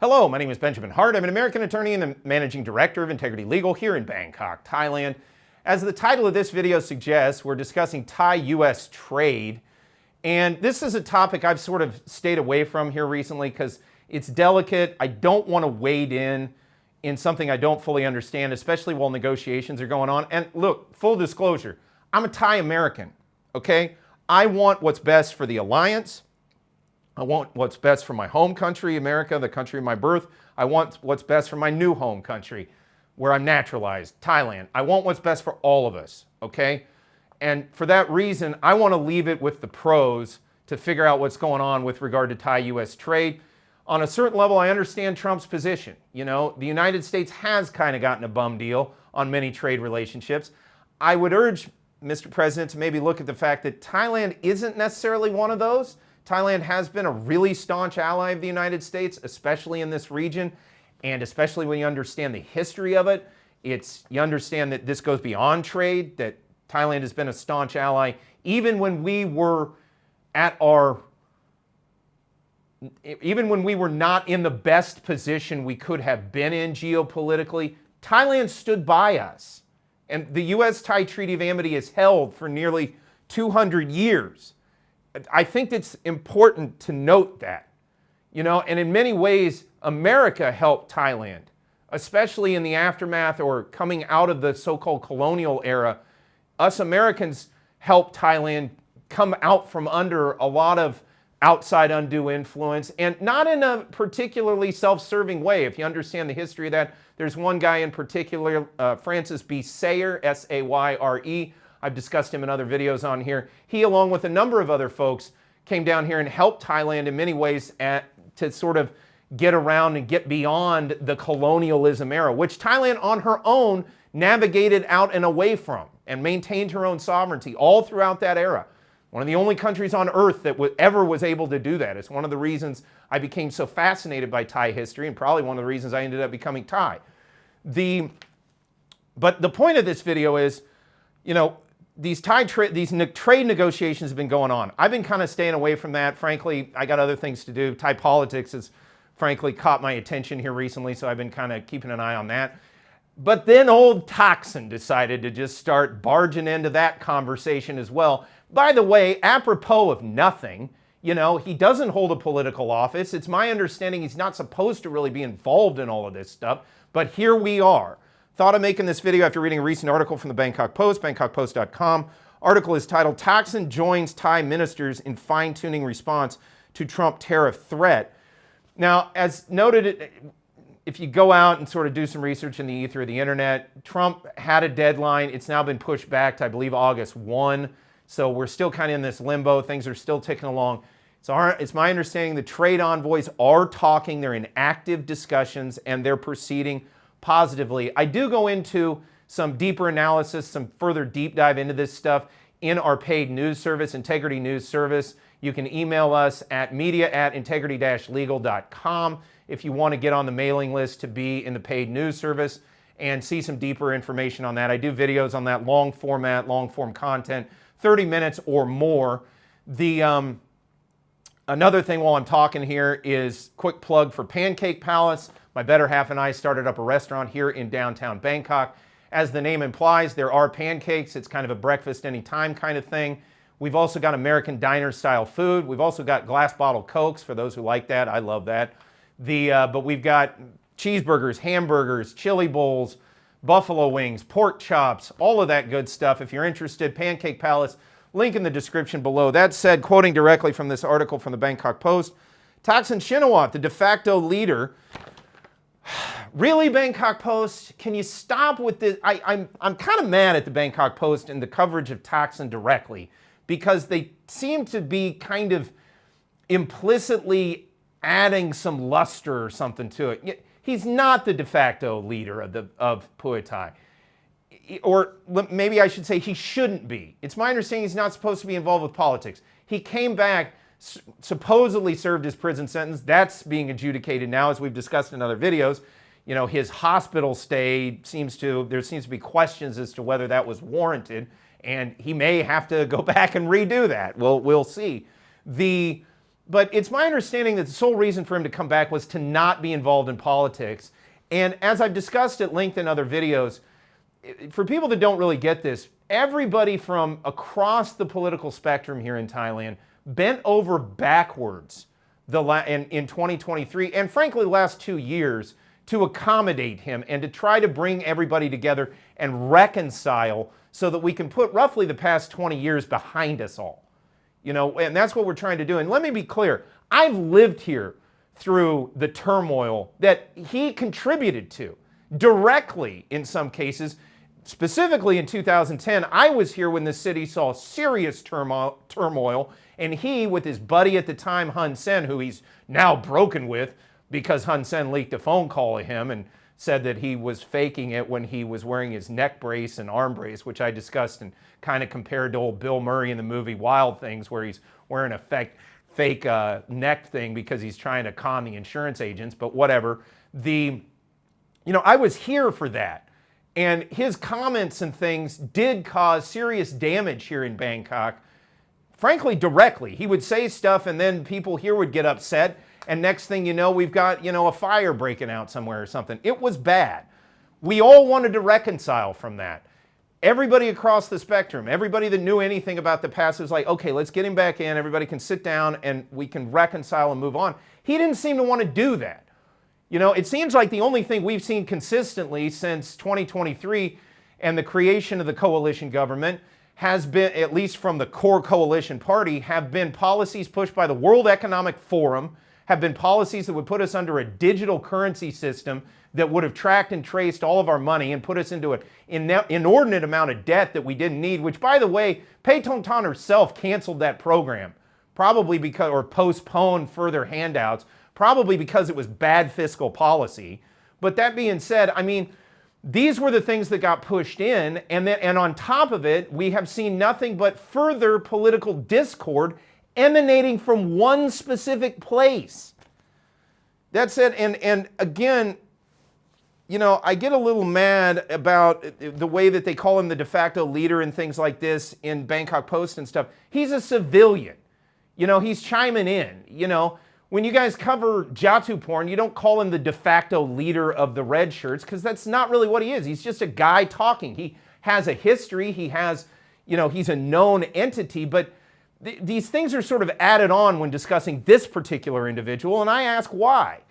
Hello, my name is Benjamin Hart. I'm an American attorney and the managing director of Integrity Legal here in Bangkok, Thailand. As the title of this video suggests, we're discussing Thai-US trade. And this is a topic I've sort of stayed away from here recently because it's delicate. I don't want to wade in something I don't fully understand, especially while negotiations are going on. And look, full disclosure, I'm a Thai American, okay? I want what's best for the alliance. I want what's best for my home country, America, the country of my birth. I want what's best for my new home country, where I'm naturalized, Thailand. I want what's best for all of us, okay? And for that reason, I want to leave it with the pros to figure out what's going on with regard to Thai-US trade. On a certain level, I understand Trump's position. You know, the United States has kind of gotten a bum deal on many trade relationships. I would urge Mr. President to maybe look at the fact that Thailand isn't necessarily one of those. Thailand has been a really staunch ally of the United States, especially in this region, and especially when you understand the history of it. You understand that this goes beyond trade, that Thailand has been a staunch ally. Even when we were not in the best position we could have been in geopolitically, Thailand stood by us. And the US-Thai Treaty of Amity is held for nearly 200 years. I think it's important to note that, you know, and in many ways, America helped Thailand, especially in the aftermath or coming out of the so-called colonial era. Us Americans helped Thailand come out from under a lot of outside undue influence, and not in a particularly self-serving way. If you understand the history of that, there's one guy in particular, Francis B. Sayer, S-A-Y-R-E. I've discussed him in other videos on here. He, along with a number of other folks, came down here and helped Thailand in many ways to sort of get around and get beyond the colonialism era, which Thailand on her own navigated out and away from and maintained her own sovereignty all throughout that era. One of the only countries on earth that ever was able to do that. It's one of the reasons I became so fascinated by Thai history, and probably one of the reasons I ended up becoming Thai. But the point of this video is, you know, these trade negotiations have been going on. I've been kind of staying away from that. Frankly, I got other things to do. Thai politics has frankly caught my attention here recently, so I've been kind of keeping an eye on that. But then old Thaksin decided to just start barging into that conversation as well. By the way, apropos of nothing, you know, he doesn't hold a political office. It's my understanding he's not supposed to really be involved in all of this stuff, but here we are. Thought of making this video after reading a recent article from the Bangkok Post, bangkokpost.com. Article is titled, Thaksin Joins Thai Ministers in Fine-Tuning Response to Trump Tariff Threat. Now, as noted, if you go out and sort of do some research in the ether of the internet, Trump had a deadline. It's now been pushed back to, I believe, August 1. So we're still kind of in this limbo. Things are still ticking along. It's my understanding the trade envoys are talking. They're in active discussions, and they're proceeding positively. I do go into some deeper analysis, some further deep dive into this stuff in our paid news service, Integrity News Service. You can email us at media@integrity-legal.com if you want to get on the mailing list to be in the paid news service and see some deeper information on that. I do videos on that long form content, 30 minutes or more. Another thing while I'm talking here is quick plug for Pancake Palace. My better half and I started up a restaurant here in downtown Bangkok. As the name implies, there are pancakes. It's kind of a breakfast anytime kind of thing. We've also got American diner style food. We've also got glass bottle Cokes for those who like that. I love that. But we've got cheeseburgers, hamburgers, chili bowls, buffalo wings, pork chops, all of that good stuff. If you're interested, Pancake Palace, link in the description below. That said, quoting directly from this article from the Bangkok Post, Thaksin Shinawatra, the de facto leader. Really, Bangkok Post? Can you stop with this? I'm kind of mad at the Bangkok Post and the coverage of Thaksin directly because they seem to be kind of implicitly adding some luster or something to it. He's not the de facto leader of Pheu Thai. Or maybe I should say he shouldn't be. It's my understanding he's not supposed to be involved with politics. He came back, supposedly served his prison sentence. That's being adjudicated now, as we've discussed in other videos. You know, his hospital stay there seems to be questions as to whether that was warranted, and he may have to go back and redo that. We'll see. But it's my understanding that the sole reason for him to come back was to not be involved in politics. And as I've discussed at length in other videos, for people that don't really get this, everybody from across the political spectrum here in Thailand bent over backwards in 2023, and frankly the last 2 years, to accommodate him and to try to bring everybody together and reconcile so that we can put roughly the past 20 years behind us all. You know, and that's what we're trying to do. And let me be clear, I've lived here through the turmoil that he contributed to, directly in some cases. Specifically in 2010, I was here when the city saw serious turmoil, and he, with his buddy at the time, Hun Sen, who he's now broken with because Hun Sen leaked a phone call to him and said that he was faking it when he was wearing his neck brace and arm brace, which I discussed and kind of compared to old Bill Murray in the movie Wild Things, where he's wearing a fake neck thing because he's trying to con the insurance agents, but whatever. I was here for that. And his comments and things did cause serious damage here in Bangkok, frankly, directly. He would say stuff and then people here would get upset. And next thing you know, we've got, a fire breaking out somewhere or something. It was bad. We all wanted to reconcile from that. Everybody across the spectrum, everybody that knew anything about the past was like, okay, let's get him back in. Everybody can sit down and we can reconcile and move on. He didn't seem to want to do that. It seems like the only thing we've seen consistently since 2023 and the creation of the coalition government has been, at least from the core coalition party, have been policies pushed by the World Economic Forum, have been policies that would put us under a digital currency system that would have tracked and traced all of our money and put us into an inordinate amount of debt that we didn't need, which, by the way, Pei Tongtan herself canceled that program, probably because, or postponed further handouts, probably because it was bad fiscal policy. But that being said, these were the things that got pushed in, and on top of it, we have seen nothing but further political discord emanating from one specific place. That's it. And again, I get a little mad about the way that they call him the de facto leader and things like this in Bangkok Post and stuff. He's a civilian. He's chiming in. When you guys cover Jatu porn, you don't call him the de facto leader of the red shirts, because that's not really what he is. He's just a guy talking. He has a history. He has, he's a known entity, but these things are sort of added on when discussing this particular individual, and I ask why.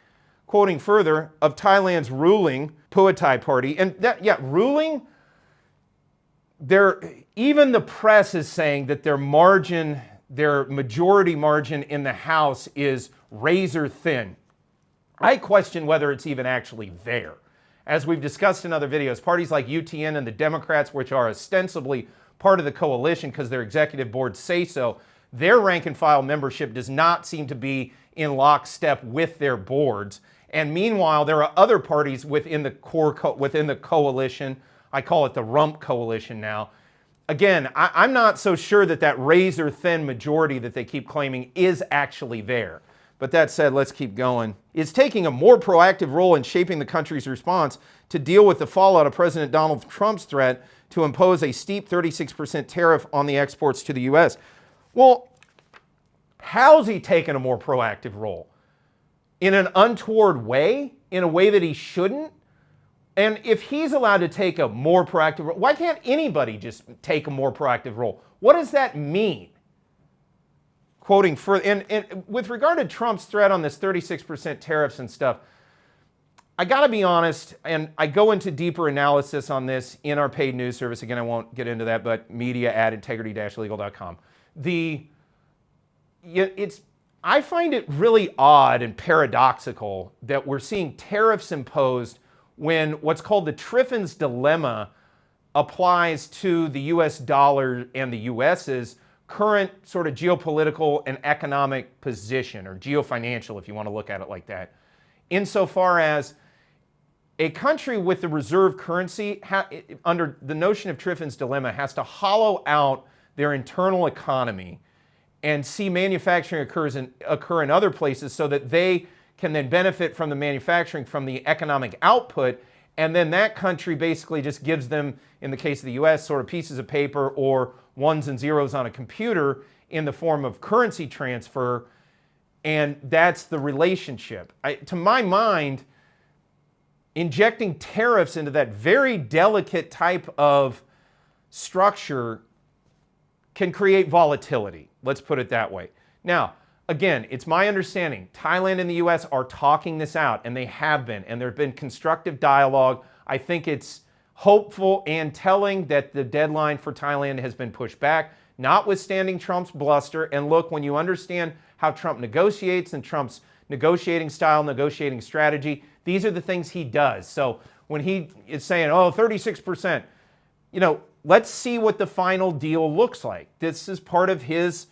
Quoting further, of Thailand's ruling Pheu Thai party, and ruling, even the press is saying that their majority margin in the House is razor thin. I question whether it's even actually there. As we've discussed in other videos, parties like UTN and the Democrats, which are ostensibly part of the coalition because their executive boards say so, their rank and file membership does not seem to be in lockstep with their boards. And meanwhile, there are other parties within the coalition. I call it the rump coalition now. Again, I'm not so sure that razor thin majority that they keep claiming is actually there. But that said, let's keep going. Is taking a more proactive role in shaping the country's response to deal with the fallout of President Donald Trump's threat to impose a steep 36% tariff on the exports to the U.S. Well, how's he taking a more proactive role? In an untoward way? In a way that he shouldn't? And if he's allowed to take a more proactive role, why can't anybody just take a more proactive role? What does that mean? Quoting further, and with regard to Trump's threat on this 36% tariffs and stuff, I gotta be honest, and I go into deeper analysis on this in our paid news service. Again, I won't get into that, but media@integrity-legal.com. I find it really odd and paradoxical that we're seeing tariffs imposed when what's called the Triffin's dilemma applies to the US dollar and the US's current sort of geopolitical and economic position, or geofinancial if you want to look at it like that, insofar as a country with the reserve currency, under the notion of Triffin's dilemma, has to hollow out their internal economy and see manufacturing occur in other places so that they can then benefit from the manufacturing from the economic output, and then that country basically just gives them, in the case of the US, sort of pieces of paper or ones and zeros on a computer in the form of currency transfer. And that's the relationship. To my mind, injecting tariffs into that very delicate type of structure can create volatility. Let's put it that way. Now, again, it's my understanding Thailand and the US are talking this out, and they have been, and there have been constructive dialogue. I think it's hopeful and telling that the deadline for Thailand has been pushed back, notwithstanding Trump's bluster. And look, when you understand how Trump negotiates and Trump's negotiating style, negotiating strategy, these are the things he does. So when he is saying, oh, 36%, let's see what the final deal looks like. This is part of his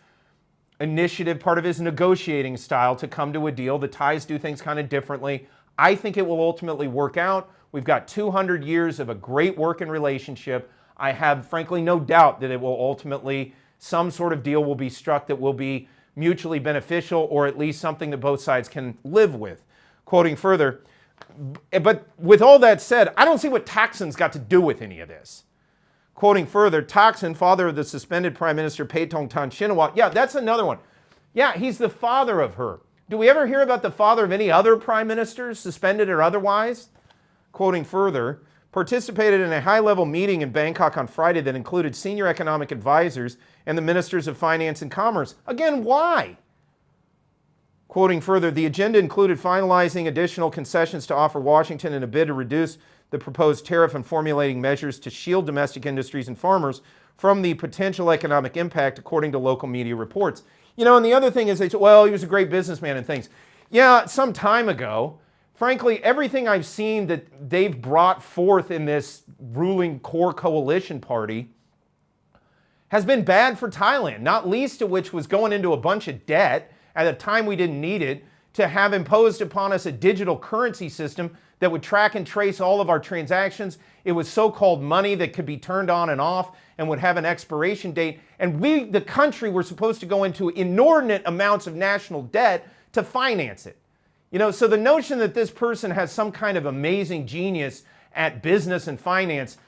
initiative, part of his negotiating style to come to a deal. The Thais do things kind of differently. I think it will ultimately work out. We've got 200 years of a great working relationship. I have, frankly, no doubt that it will ultimately, some sort of deal will be struck that will be mutually beneficial, or at least something that both sides can live with. Quoting further, but with all that said, I don't see what Thaksin's got to do with any of this. Quoting further, Thaksin, father of the suspended Prime Minister Paetongtarn Shinawatra. Yeah, that's another one. Yeah, he's the father of her. Do we ever hear about the father of any other prime ministers, suspended or otherwise? Quoting further, participated in a high-level meeting in Bangkok on Friday that included senior economic advisors and the ministers of finance and commerce. Again, why? Quoting further, the agenda included finalizing additional concessions to offer Washington in a bid to reduce the proposed tariff and formulating measures to shield domestic industries and farmers from the potential economic impact, according to local media reports. And the other thing is they say, well, he was a great businessman and things. Yeah, some time ago, frankly, everything I've seen that they've brought forth in this ruling core coalition party has been bad for Thailand, not least of which was going into a bunch of debt at a time we didn't need it, to have imposed upon us a digital currency system that would track and trace all of our transactions. It was so-called money that could be turned on and off and would have an expiration date. And we, the country, were supposed to go into inordinate amounts of national debt to finance it. So the notion that this person has some kind of amazing genius at business and finance,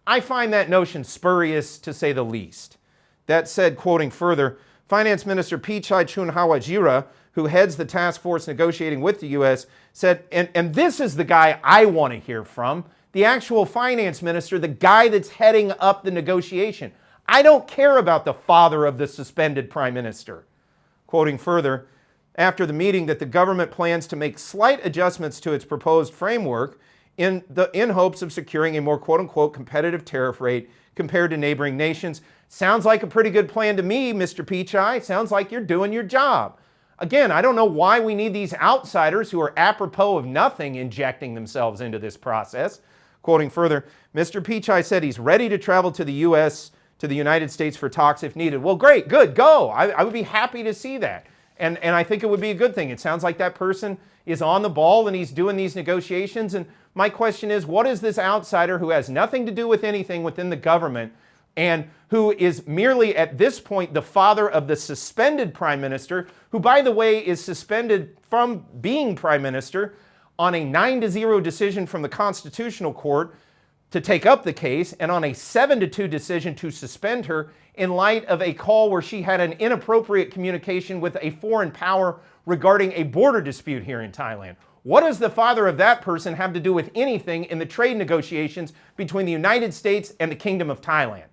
I find that notion spurious, to say the least. That said, quoting further, Finance Minister Pichai Chunhawajira, who heads the task force negotiating with the U.S., said, and this is the guy I want to hear from, the actual finance minister, the guy that's heading up the negotiation. I don't care about the father of the suspended prime minister. Quoting further, after the meeting, that the government plans to make slight adjustments to its proposed framework in hopes of securing a more quote-unquote competitive tariff rate compared to neighboring nations. Sounds like a pretty good plan to me, Mr. Pichai. Sounds like you're doing your job. Again, I don't know why we need these outsiders who are apropos of nothing injecting themselves into this process. Quoting further, Mr. Pichai said he's ready to travel to the U.S., to the United States for talks if needed. Well, great, good, go. I would be happy to see that. And I think it would be a good thing. It sounds like that person is on the ball and he's doing these negotiations. And my question is, what is this outsider who has nothing to do with anything within the government and who is merely at this point the father of the suspended prime minister, who, by the way, is suspended from being prime minister on a 9-0 decision from the Constitutional Court to take up the case, and on a 7-2 decision to suspend her in light of a call where she had an inappropriate communication with a foreign power regarding a border dispute here in Thailand. What does the father of that person have to do with anything in the trade negotiations between the United States and the Kingdom of Thailand?